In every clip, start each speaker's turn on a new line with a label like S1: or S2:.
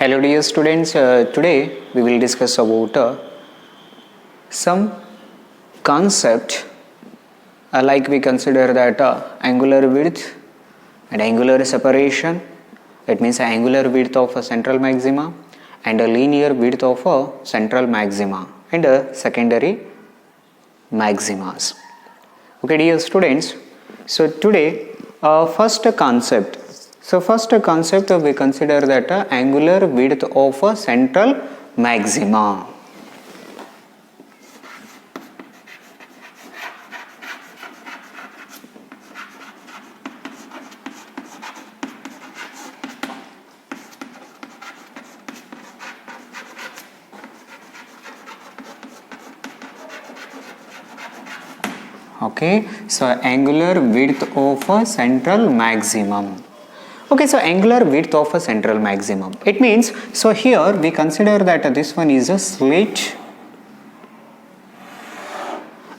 S1: Hello dear students, today we will discuss about some concept like we consider that angular width and angular separation. It means angular width of a central maxima and a linear width of a central maxima and secondary maximas. Okay dear students, so today first concept we consider that angular width of a central maxima. Okay, so angular width of a central maximum. Okay, so angular width of a central maximum. It means, so here we consider that this one is a slit,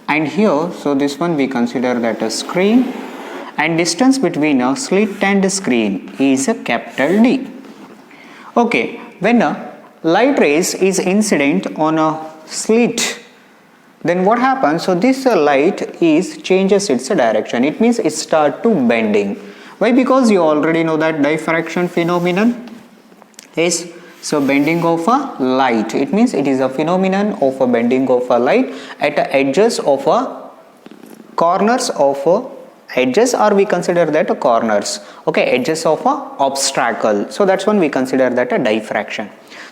S1: and here, so this one we consider that a screen, and distance between a slit and a screen is a capital D. Okay, when a light rays is incident on a slit, then what happens? So this light is changes its direction. It means it start to bending. Why? Because you already know that diffraction phenomenon is so bending of a light. It means it is a phenomenon of a bending of a light at the edges of a corners of a edges, or we consider that a corners. Okay, edges of a obstacle. So that's when we consider that a diffraction.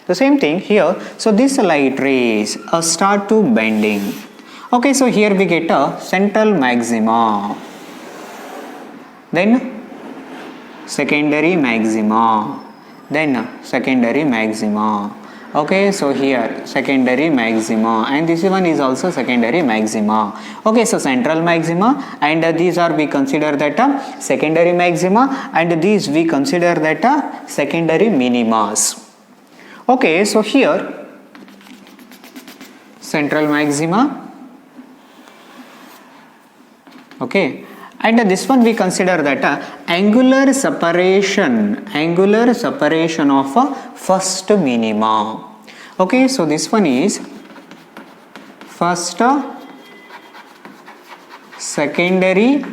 S1: The same thing here. So this light rays start to bending. Okay, so here we get a central maxima, then secondary maxima, then secondary maxima. Okay, so here secondary maxima, and this one is also secondary maxima. Okay, so central maxima, and these are we consider that secondary maxima, and these we consider that secondary minimas. Okay, so here central maxima, okay, and this one we consider that angular separation of a first minima. Okay, so this one is first secondary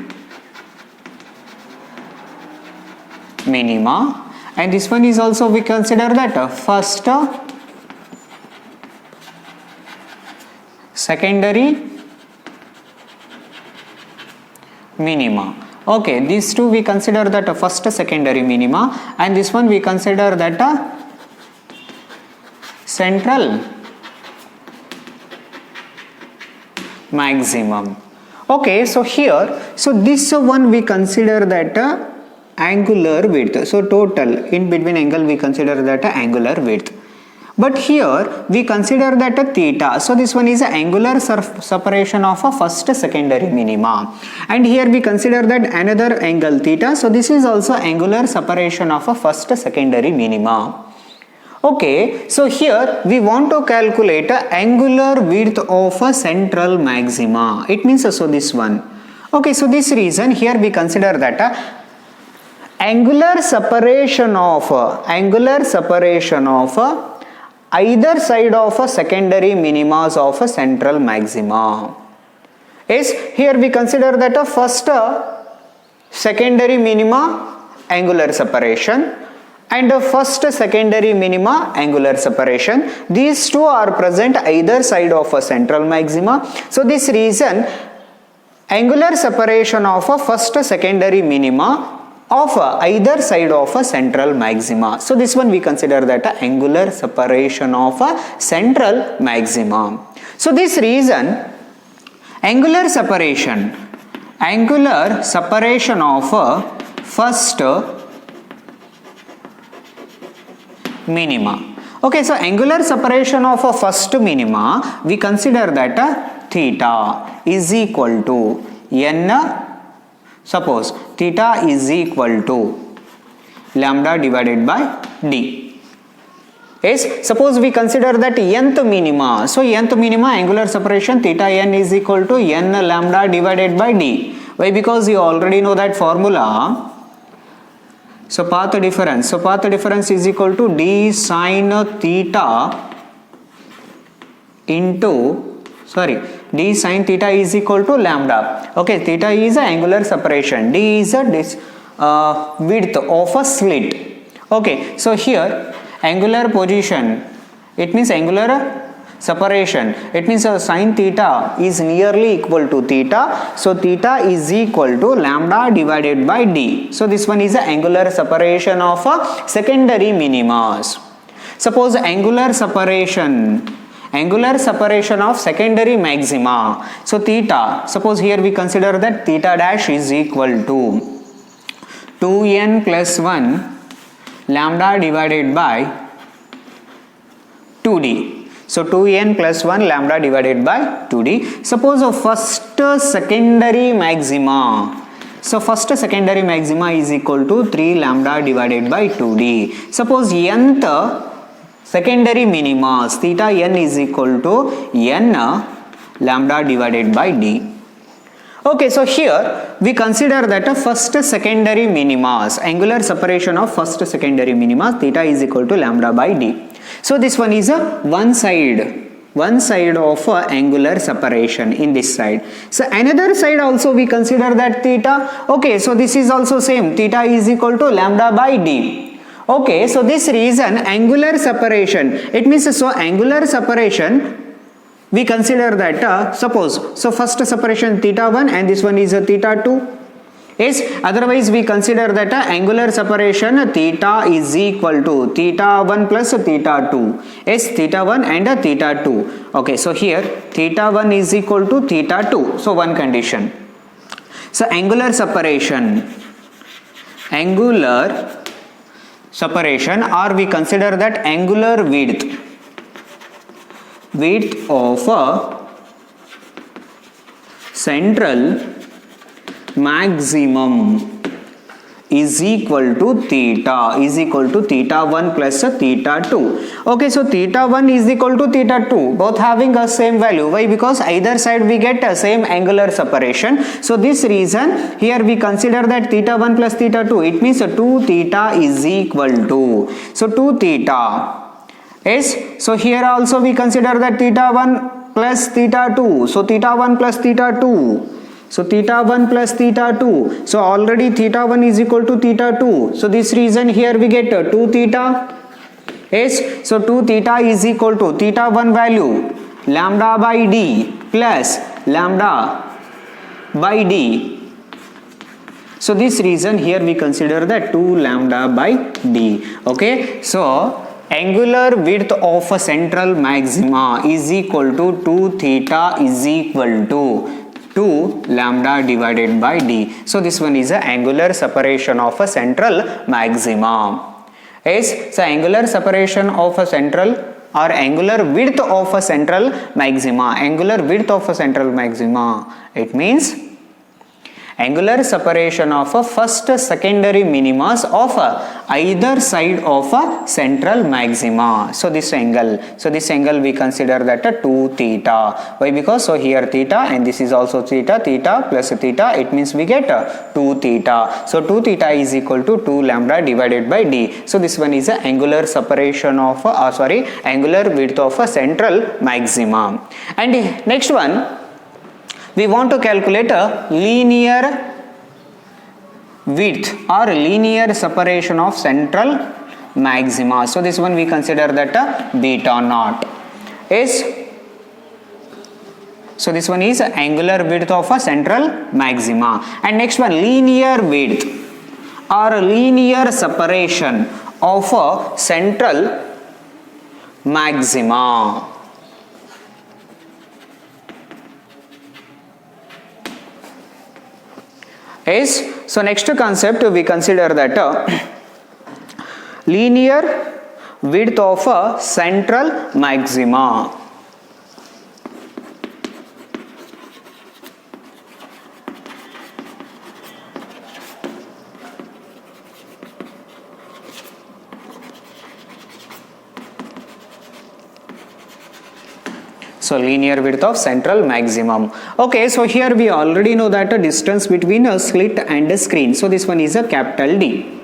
S1: minima, and this one is also we consider that first secondary minima. Okay, these two we consider that first secondary minima, and this one we consider that central maximum. Okay, so here, so this one we consider that angular width. So total in between angle we consider that angular width. But here we consider that a theta. So this one is an angular separation of a first secondary minima, and here we consider that another angle theta. So this is also angular separation of a first secondary minima. Okay, so here we want to calculate a angular width of a central maxima. It means so this one. Okay, so this reason here we consider that angular separation of either side of a secondary minimas of a central maxima is, here we consider that a first secondary minima angular separation and a first secondary minima angular separation. These two are present either side of a central maxima. So this reason angular separation of a first secondary minima of either side of a central maxima. So this one we consider that angular separation of a central maxima. So this reason angular separation of a first minima. Okay, so angular separation of a first minima we consider that theta is equal to n. Suppose theta is equal to lambda divided by d. Yes, suppose we consider that nth minima. So nth minima angular separation theta n is equal to n lambda divided by d. Why? Because you already know that formula. So path difference. So path difference is equal to d sine theta into, d sine theta is equal to lambda. Okay, theta is a angular separation. D is a width of a slit. Okay, so here angular position, it means angular separation, it means sine theta is nearly equal to theta, so theta is equal to lambda divided by d. So this one is the angular separation of a secondary minimas. Suppose angular separation of secondary maxima. So theta, suppose here we consider that theta dash is equal to 2n plus 1 lambda divided by 2d. So 2n plus 1 lambda divided by 2d. Suppose a first secondary maxima. So first secondary maxima is equal to 3 lambda divided by 2d. Suppose nth secondary minimas, theta n is equal to n lambda divided by d. Okay, so here we consider that a first secondary minimas, angular separation of first secondary minimas, theta is equal to lambda by d. So this one is a one side of angular separation in this side. So another side also we consider that theta. Okay, so this is also same, theta is equal to lambda by d. Okay, so this reason angular separation, it means so angular separation we consider that suppose, so first separation theta 1 and this one is a theta 2. Yes, otherwise we consider that angular separation theta is equal to theta 1 plus theta 2. Yes, theta 1 and theta 2. Okay, so here theta 1 is equal to theta 2. So one condition. So angular separation, or we consider that angular width of a central maximum is equal to theta 1 plus theta 2. Okay, so theta 1 is equal to theta 2, both having a same value. Why? Because either side we get a same angular separation. So this reason here we consider that theta 1 plus theta 2, it means 2 theta is equal to, so 2 theta. Yes, so here also we consider that theta 1 plus theta 2, so theta 1 plus theta 2. So theta 1 plus theta 2. So already theta 1 is equal to theta 2. So this reason here we get 2 theta. Yes. So 2 theta is equal to theta 1 value lambda by d plus lambda by d. So this reason here we consider that 2 lambda by d. Okay. So angular width of a central maxima is equal to 2 theta is equal to 2 lambda divided by d. So this one is a angular separation of a central maxima. Yes, so angular separation of a central or angular width of a central maxima. Angular width of a central maxima, it means angular separation of a first secondary minimas of either side of a central maxima. So this angle we consider that 2 theta. Why? Because so here theta and this is also theta plus theta, it means we get 2 theta. So 2 theta is equal to 2 lambda divided by d. So this one is a angular separation of angular width of a central maxima. And next one, we want to calculate a linear width or linear separation of central maxima. So this one we consider that beta naught. Yes. So this one is angular width of a central maxima. And next one, linear width or linear separation of a central maxima. Yes. So next concept we consider that linear width of a central maxima. So linear width of central maximum. Okay, so here we already know that a distance between a slit and a screen. So this one is a capital D.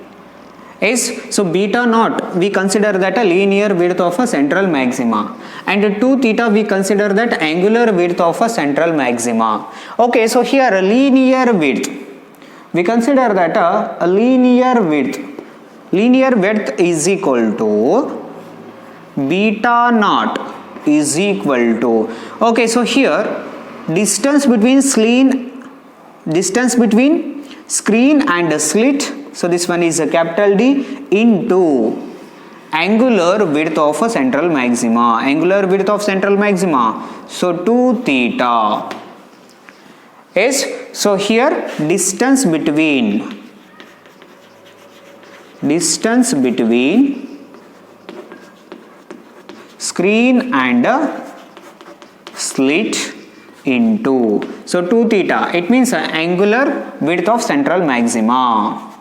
S1: Yes, so beta naught we consider that a linear width of a central maxima, and 2 theta we consider that angular width of a central maxima. Okay, so here a linear width, we consider that a linear width is equal to beta naught is equal to, okay, so here distance between screen and slit, so this one is a capital D, into angular width of a central maxima, so 2 theta. Yes, so here distance between screen and slit into, so 2 theta, it means angular width of central maxima,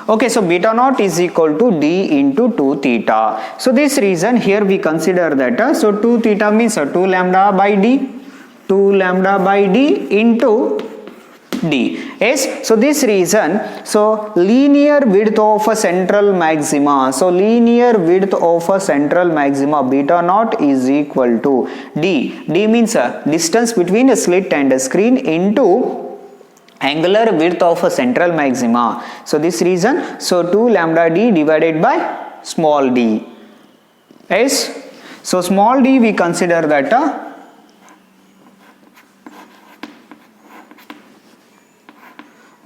S1: Okay, so beta naught is equal to D into 2 theta. So this reason here we consider that, so 2 theta means 2 lambda by D into D. Yes, so this reason, so linear width of a central maxima, beta naught is equal to D means distance between a slit and a screen into angular width of a central maxima. So this reason, so 2 lambda D divided by small d. Yes, so small d we consider that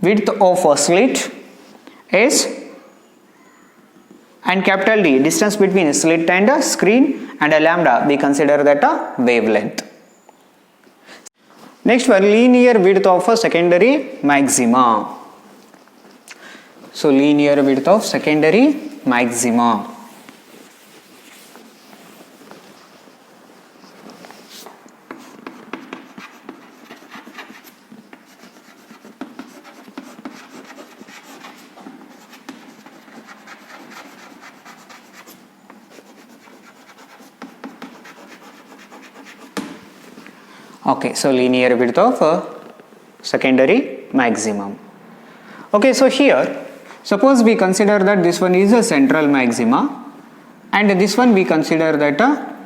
S1: width of a slit is, and capital D distance between slit and a screen, and a lambda we consider that a wavelength. Next one, linear width of a secondary maxima. So linear width of secondary maxima. Okay, so linear width of secondary maximum. Okay, so here suppose we consider that this one is a central maxima and this one we consider that a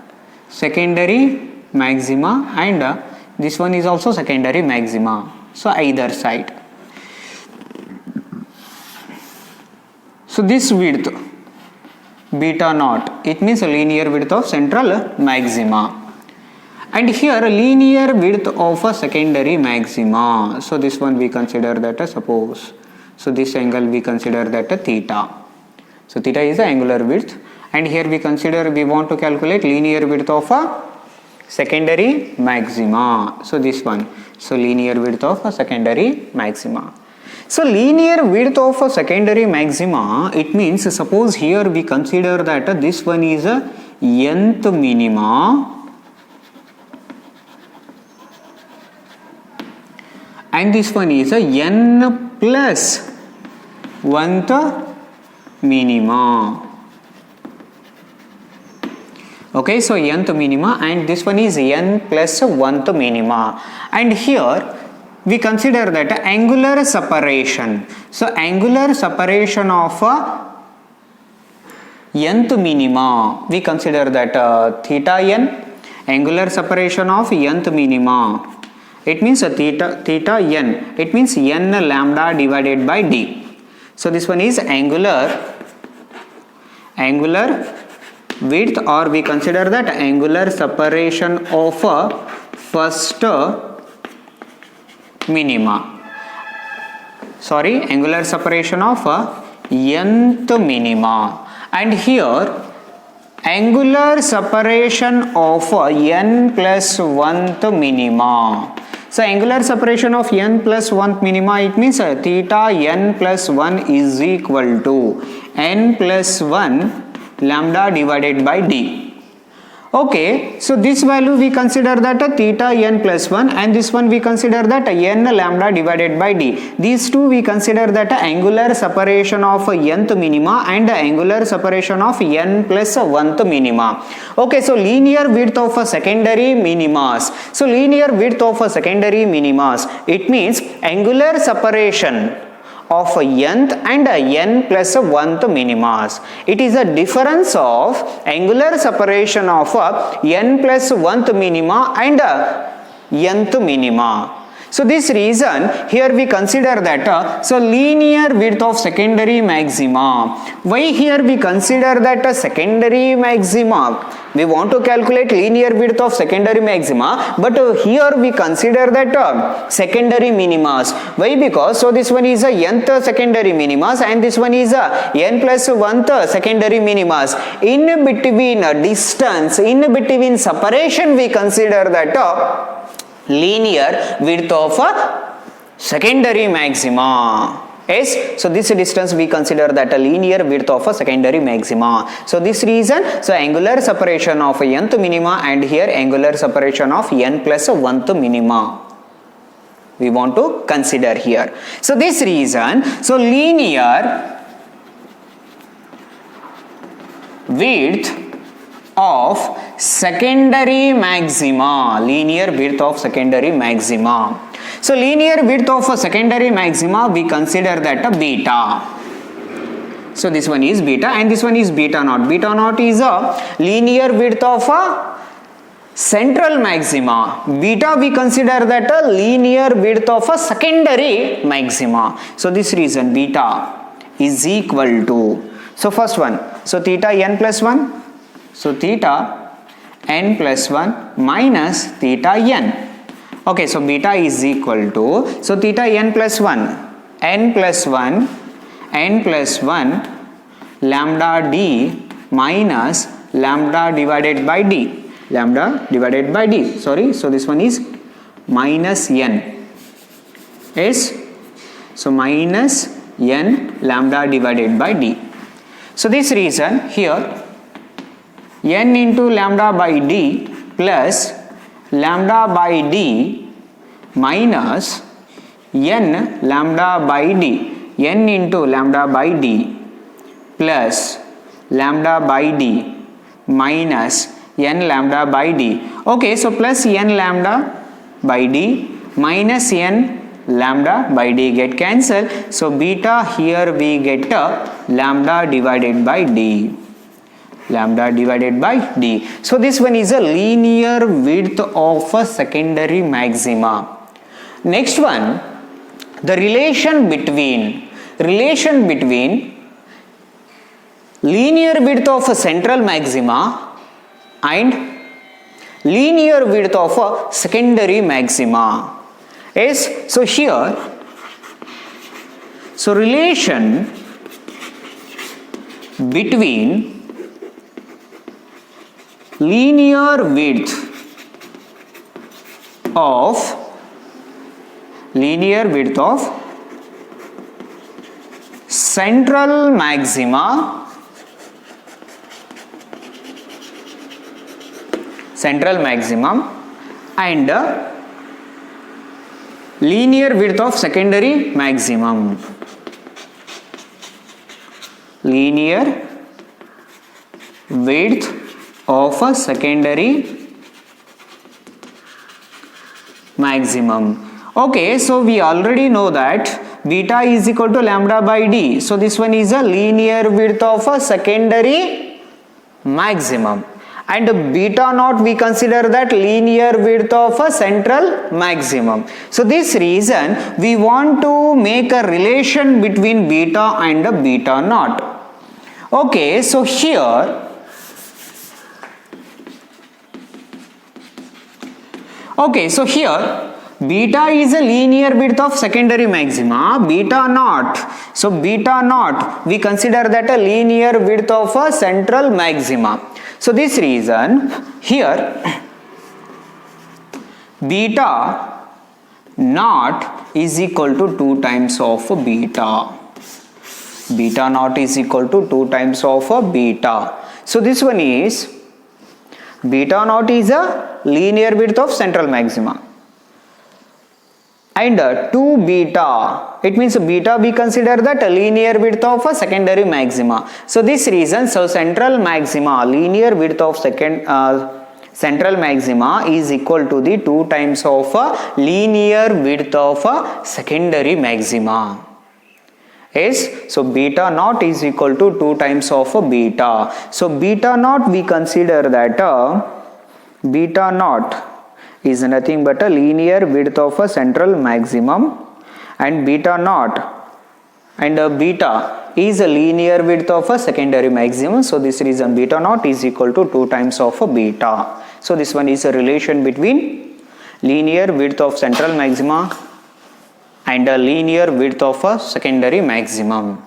S1: secondary maxima, and this one is also secondary maxima, so either side. So this width beta naught, it means a linear width of central maxima. And here linear width of a secondary maxima, so this one we consider that suppose, so this angle we consider that theta, so theta is the angular width, and here we want to calculate linear width of a secondary maxima, so this one, so linear width of a secondary maxima. So linear width of a secondary maxima, it means suppose here we consider that this one is a nth minima and this one is a n plus 1th minima. Okay, so nth minima, and this one is n plus 1th minima, and here we consider that angular separation. So angular separation of nth minima, we consider that theta n, angular separation of nth minima, it means theta n, it means n lambda divided by d. So this one is angular width, or we consider that angular separation of first minima, angular separation of nth minima, and here angular separation of n plus 1th minima. So angular separation of n plus 1th minima, it means theta n plus 1 is equal to n plus 1 lambda divided by d. Okay, so this value we consider that a theta n plus 1, and this one we consider that n lambda divided by d. These two we consider that angular separation of nth minima and angular separation of n plus 1th minima. Okay, so linear width of a secondary minimas. So linear width of a secondary minimas, it means angular separation of nth and n plus 1th minimas. It is a difference of angular separation of n plus 1th minima and nth minima. So this reason here we consider that so linear width of secondary maxima. Why here we consider that secondary maxima? We want to calculate linear width of secondary maxima, but here we consider that secondary minimas. Why? Because so this one is a nth secondary minimas and this one is a n plus 1th secondary minimas. In between distance, in between separation, we consider that linear width of a secondary maxima. Yes, so this distance we consider that a linear width of a secondary maxima. So this reason, so angular separation of nth minima and here angular separation of n plus 1th minima we want to consider here. So this reason, so linear width of secondary maxima, linear width of secondary maxima. So linear width of a secondary maxima we consider that a beta. So this one is beta and this one is beta naught. Beta naught is a linear width of a central maxima. Beta we consider that a linear width of a secondary maxima. So this reason beta is equal to, so first one, so theta n plus 1, so theta n plus 1 minus theta n. Okay, so beta is equal to, so theta n plus 1, n plus 1, n plus 1 lambda d minus lambda divided by d, lambda divided by d, sorry, so this one is minus n, yes, so minus n lambda divided by d. So this reason here n into lambda by d plus lambda by d minus n lambda by d, n into lambda by d plus lambda by d minus n lambda by d. Okay, so plus n lambda by d minus n lambda by d get cancelled. So beta here we get lambda divided by d, lambda divided by d. So this one is a linear width of a secondary maxima. Next one, the relation between linear width of a central maxima and linear width of a secondary maxima. Yes, so here, so relation between linear width of central maxima and linear width of secondary maximum, linear width of a secondary maximum. Okay, so we already know that beta is equal to lambda by d. So this one is a linear width of a secondary maximum, and beta naught we consider that linear width of a central maximum. So this reason we want to make a relation between beta and beta naught. Okay, so here, okay, so here beta is a linear width of secondary maxima, beta naught, so beta naught we consider that a linear width of a central maxima. So this reason here beta naught is equal to 2 times of beta, beta naught is equal to 2 times of beta. So this one is Beta naught is a linear width of central maxima. And 2 beta, it means beta we consider that a linear width of a secondary maxima. So this reason, so central maxima, linear width of central maxima is equal to the 2 times of a linear width of a secondary maxima. Yes, so beta naught is equal to 2 times of a beta. So beta naught we consider that beta naught is nothing but a linear width of a central maximum, and beta naught and beta is a linear width of a secondary maximum. So this reason beta naught is equal to 2 times of a beta. So this one is a relation between linear width of central maxima and a linear width of a secondary maximum.